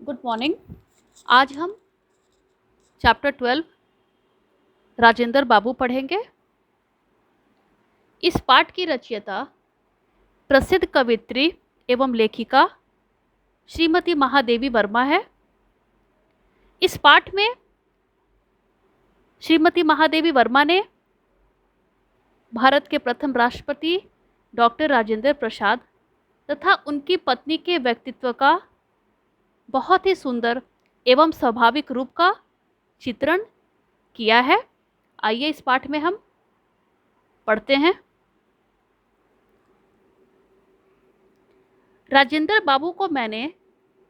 Good morning. आज हम chapter 12 Rajendra बाबू पढ़ेंगे। इस पाठ की रचयिता प्रसिद्ध कवित्री एवं लेखिका श्रीमती महादेवी वर्मा है। इस पाठ में श्रीमती महादेवी वर्मा ने भारत के प्रथम राष्ट्रपति डॉक्टर राजेंद्र प्रसाद तथा उनकी पत्नी के व्यक्तित्व का बहुत ही सुंदर एवं स्वाभाविक रूप का चित्रण किया है। आइए इस पाठ में हम पढ़ते हैं। राजेंद्र बाबू को मैंने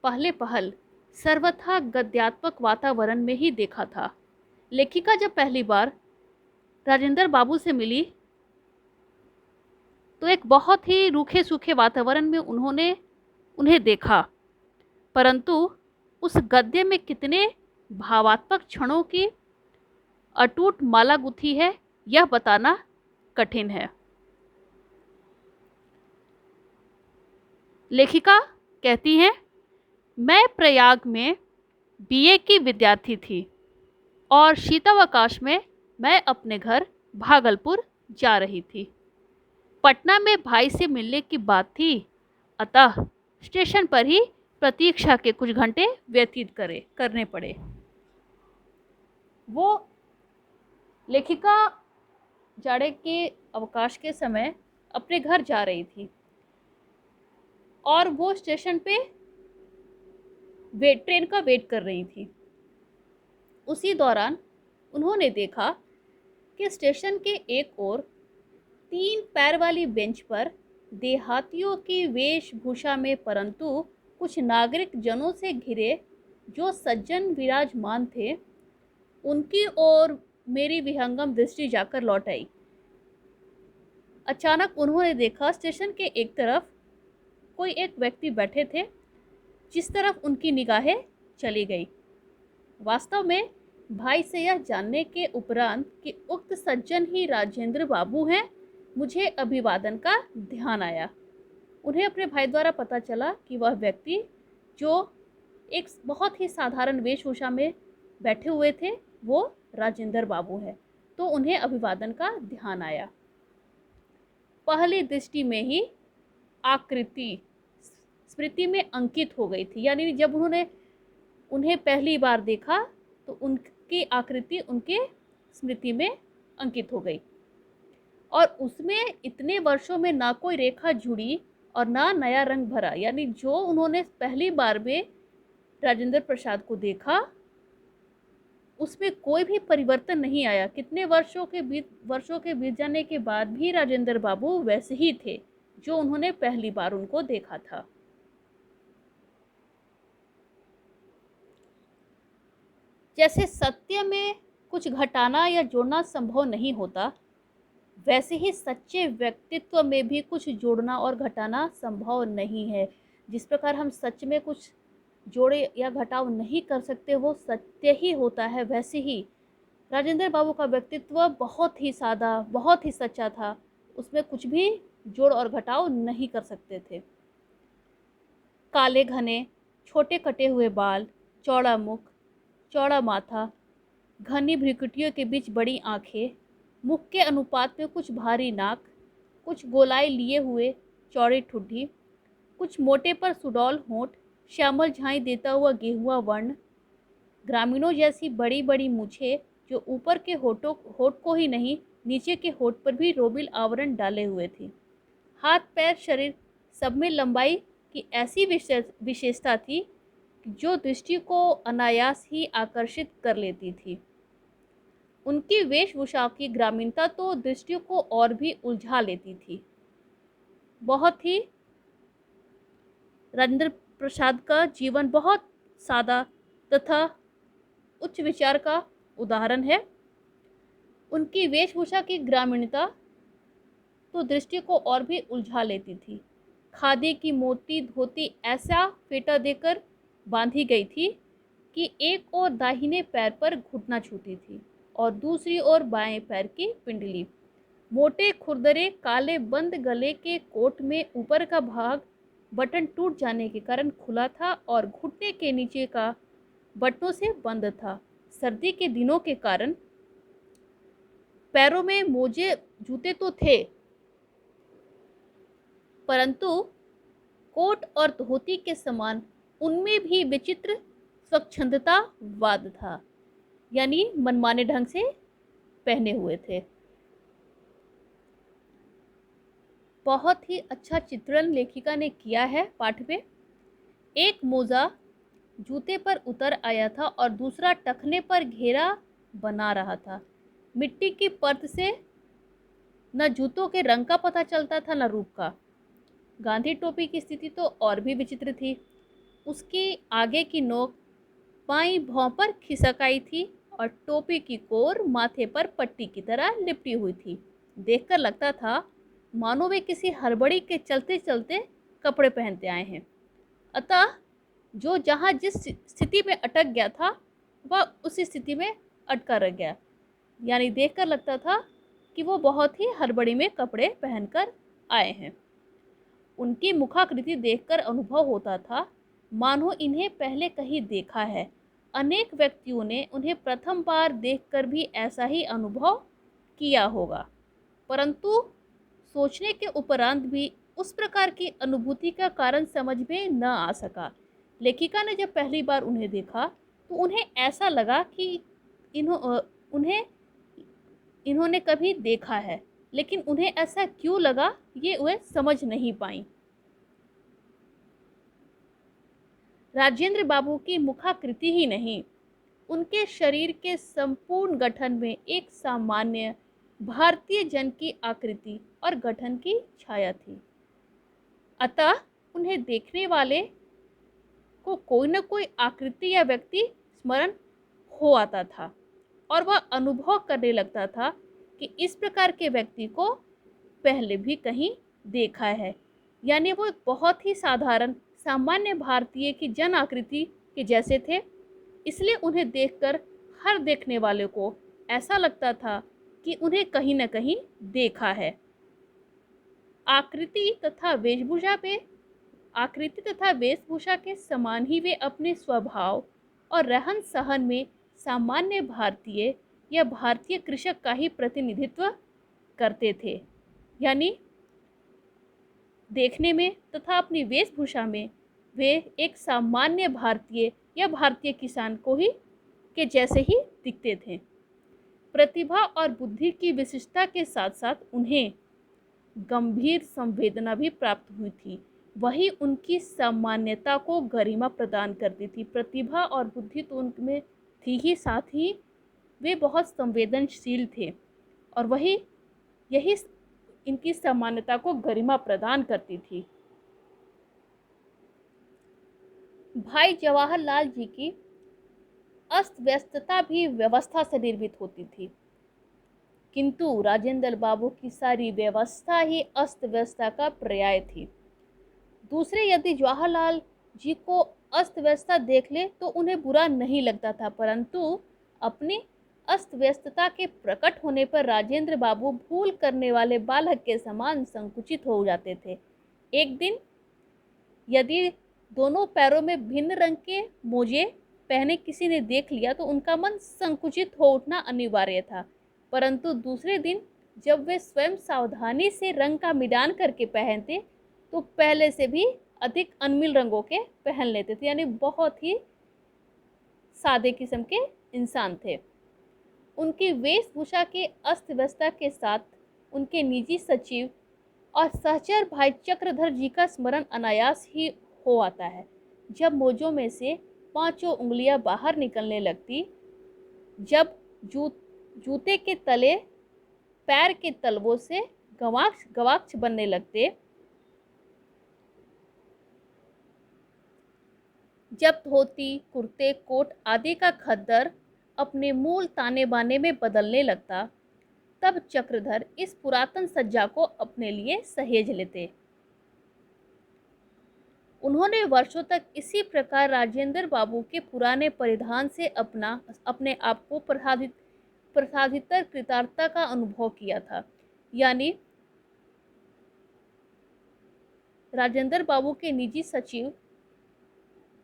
पहले पहल सर्वथा गद्यात्मक वातावरण में ही देखा था। लेखिका जब पहली बार राजेंद्र बाबू से मिली तो एक बहुत ही रूखे सूखे वातावरण में उन्हें देखा, परंतु उस गद्य में कितने भावात्मक क्षणों की अटूट माला गुथी है यह बताना कठिन है। लेखिका कहती हैं, मैं प्रयाग में बीए की विद्यार्थी थी और शीतावकाश में मैं अपने घर भागलपुर जा रही थी। पटना में भाई से मिलने की बात थी, अतः स्टेशन पर ही प्रतीक्षा के कुछ घंटे व्यतीत करने पड़े। वो लेखिका जाड़े के अवकाश के समय अपने घर जा रही थी और वो स्टेशन पे ट्रेन का वेट कर रही थी। उसी दौरान उन्होंने देखा कि स्टेशन के एक ओर 3 पैर वाली बेंच पर देहातियों की वेशभूषा में परंतु कुछ नागरिक जनों से घिरे जो सज्जन विराजमान थे, उनकी ओर मेरी विहंगम दृष्टि जाकर लौट आई। अचानक उन्होंने देखा स्टेशन के एक तरफ कोई एक व्यक्ति बैठे थे, जिस तरफ उनकी निगाहें चली गई। वास्तव में भाई से यह जानने के उपरांत कि उक्त सज्जन ही राजेंद्र बाबू हैं, मुझे अभिवादन का ध्यान आया। उन्हें अपने भाई द्वारा पता चला कि वह व्यक्ति जो एक बहुत ही साधारण वेशभूषा में बैठे हुए थे वो राजेंद्र बाबू है, तो उन्हें अभिवादन का ध्यान आया। पहली दृष्टि में ही आकृति स्मृति में अंकित हो गई थी, यानी जब उन्हें पहली बार देखा तो उनकी आकृति उनके स्मृति में अंकित हो गई और उसमें इतने वर्षों में ना कोई रेखा जुड़ी और ना नया रंग भरा। यानी जो उन्होंने पहली बार में राजेंद्र प्रसाद को देखा उसमें कोई भी परिवर्तन नहीं आया। कितने वर्षों के बीत जाने के बाद भी राजेंद्र बाबू वैसे ही थे जो उन्होंने पहली बार उनको देखा था। जैसे सत्य में कुछ घटाना या जोड़ना संभव नहीं होता, वैसे ही सच्चे व्यक्तित्व में भी कुछ जोड़ना और घटाना संभव नहीं है। जिस प्रकार हम सच में कुछ जोड़े या घटाव नहीं कर सकते वो सत्य ही होता है, वैसे ही राजेंद्र बाबू का व्यक्तित्व बहुत ही सादा, बहुत ही सच्चा था। उसमें कुछ भी जोड़ और घटाव नहीं कर सकते थे। काले घने छोटे कटे हुए बाल, चौड़ा मुख, चौड़ा माथा, घनी भ्रुकुटियों के बीच बड़ी आंखें, मुख के अनुपात में कुछ भारी नाक, कुछ गोलाई लिए हुए चौड़ी ठुड्डी, कुछ मोटे पर सुडौल होंठ, श्यामल झाई देता हुआ गेहुआ वर्ण, ग्रामीणों जैसी बड़ी बड़ी मूछें जो ऊपर के होठ को ही नहीं नीचे के होठ पर भी रोबिल आवरण डाले हुए थी। हाथ पैर शरीर सब में लंबाई की ऐसी विशेषता थी जो दृष्टि को अनायास ही आकर्षित कर लेती थी। उनकी वेशभूषा की ग्रामीणता तो दृष्टि को और भी उलझा लेती थी। बहुत ही राजेंद्र प्रसाद का जीवन बहुत सादा तथा उच्च विचार का उदाहरण है। उनकी वेशभूषा की ग्रामीणता तो दृष्टि को और भी उलझा लेती थी। खादी की मोटी धोती ऐसा फेटा देकर बांधी गई थी कि एक ओर दाहिने पैर पर घुटना छूती थी और दूसरी ओर बाएं पैर की पिंडली। मोटे खुरदरे काले बंद गले के कोट में ऊपर का भाग बटन टूट जाने के कारण खुला था और घुटने के नीचे का बटनों से बंद था। सर्दी के दिनों के कारण पैरों में मोजे जूते तो थे, परंतु कोट और धोती के समान उनमें भी विचित्र स्वच्छंदतावाद था, यानी मनमाने ढंग से पहने हुए थे। बहुत ही अच्छा चित्रण लेखिका ने किया है पाठ में। एक मोजा जूते पर उतर आया था और दूसरा टखने पर घेरा बना रहा था। मिट्टी की परत से न जूतों के रंग का पता चलता था न रूप का। गांधी टोपी की स्थिति तो और भी विचित्र थी। उसकी आगे की नोक बाईं भौं पर खिसक आई थी और टोपी की कोर माथे पर पट्टी की तरह लिपटी हुई थी। देखकर लगता था मानो वे किसी हड़बड़ी के चलते चलते कपड़े पहनते आए हैं। अतः जो जहाँ जिस स्थिति में अटक गया था वह उसी स्थिति में अटका रह गया, यानी देखकर लगता था कि वो बहुत ही हड़बड़ी में कपड़े पहनकर आए हैं। उनकी मुखाकृति देखकर अनुभव होता था मानो इन्हें पहले कहीं देखा है। अनेक व्यक्तियों ने उन्हें प्रथम बार देखकर भी ऐसा ही अनुभव किया होगा, परंतु सोचने के उपरांत भी उस प्रकार की अनुभूति का कारण समझ में न आ सका। लेखिका ने जब पहली बार उन्हें देखा तो उन्हें ऐसा लगा कि इन्होंने कभी देखा है, लेकिन उन्हें ऐसा क्यों लगा ये वे समझ नहीं पाई। राजेंद्र बाबू की मुखाकृति ही नहीं, उनके शरीर के संपूर्ण गठन में एक सामान्य भारतीय जन की आकृति और गठन की छाया थी। अतः उन्हें देखने वाले को कोई न कोई आकृति या व्यक्ति स्मरण हो आता था और वह अनुभव करने लगता था कि इस प्रकार के व्यक्ति को पहले भी कहीं देखा है। यानी वो एक बहुत ही साधारण सामान्य भारतीय की जन आकृति के जैसे थे, इसलिए उन्हें देखकर हर देखने वाले को ऐसा लगता था कि उन्हें कहीं न कहीं देखा है। आकृति तथा वेशभूषा के समान ही वे अपने स्वभाव और रहन सहन में सामान्य भारतीय या भारतीय कृषक का ही प्रतिनिधित्व करते थे। यानी देखने में तथा अपनी वेशभूषा में वे एक सामान्य भारतीय या भारतीय किसान को ही के जैसे ही दिखते थे। प्रतिभा और बुद्धि की विशिष्टता के साथ साथ उन्हें गंभीर संवेदना भी प्राप्त हुई थी। वही उनकी सामान्यता को गरिमा प्रदान करती थी। प्रतिभा और बुद्धि तो उनमें थी ही, साथ ही वे बहुत संवेदनशील थे और यही इनकी सामान्यता को गरिमा प्रदान करती थी। भाई जवाहरलाल जी की अस्त व्यस्तता भी व्यवस्था से निर्मित होती थी, किंतु राजेंद्र बाबू की सारी व्यवस्था ही अस्त व्यवस्था का पर्याय थी। दूसरे यदि जवाहरलाल जी को अस्त व्यवस्था देख ले तो उन्हें बुरा नहीं लगता था, परंतु अपनी अस्त व्यस्तता के प्रकट होने पर राजेंद्र बाबू भूल करने वाले बालक के समान संकुचित हो जाते थे। एक दिन यदि दोनों पैरों में भिन्न रंग के मोजे पहने किसी ने देख लिया तो उनका मन संकुचित हो उठना अनिवार्य था, परंतु दूसरे दिन जब वे स्वयं सावधानी से रंग का मिलान करके पहनते तो पहले से भी अधिक अनमिल रंगों के पहन लेते थे। यानी बहुत ही सादे किस्म के इंसान थे। उनकी वेशभूषा के अस्त व्यस्तता के साथ उनके निजी सचिव और सहचर भाई चक्रधर जी का स्मरण अनायास ही हो आता है। जब मोजों में से पांचों उंगलियां बाहर निकलने लगती, जब जूते के तले पैर के तलवों से गवाक्ष बनने लगते, जब धोती, कुर्ते, कोट आदि का खद्दर अपने मूल ताने बाने में बदलने लगता, तब चक्रधर इस पुरातन सज्जा को अपने लिए सहेज लेते। उन्होंने वर्षों तक इसी प्रकार राजेंद्र बाबू के पुराने परिधान से अपने आप को प्रसादितर कृतार्थता का अनुभव किया था। यानी राजेंद्र बाबू के निजी सचिव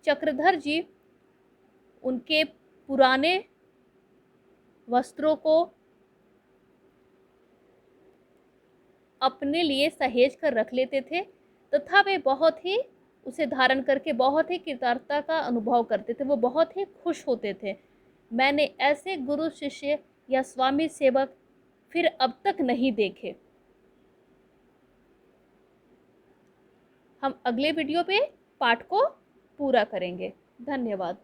चक्रधर जी उनके पुराने वस्त्रों को अपने लिए सहेज कर रख लेते थे तथा वे बहुत ही उसे धारण करके बहुत ही कृतार्थता का अनुभव करते थे। वो बहुत ही खुश होते थे। मैंने ऐसे गुरु शिष्य या स्वामी सेवक फिर अब तक नहीं देखे। हम अगले वीडियो पे पाठ को पूरा करेंगे। धन्यवाद।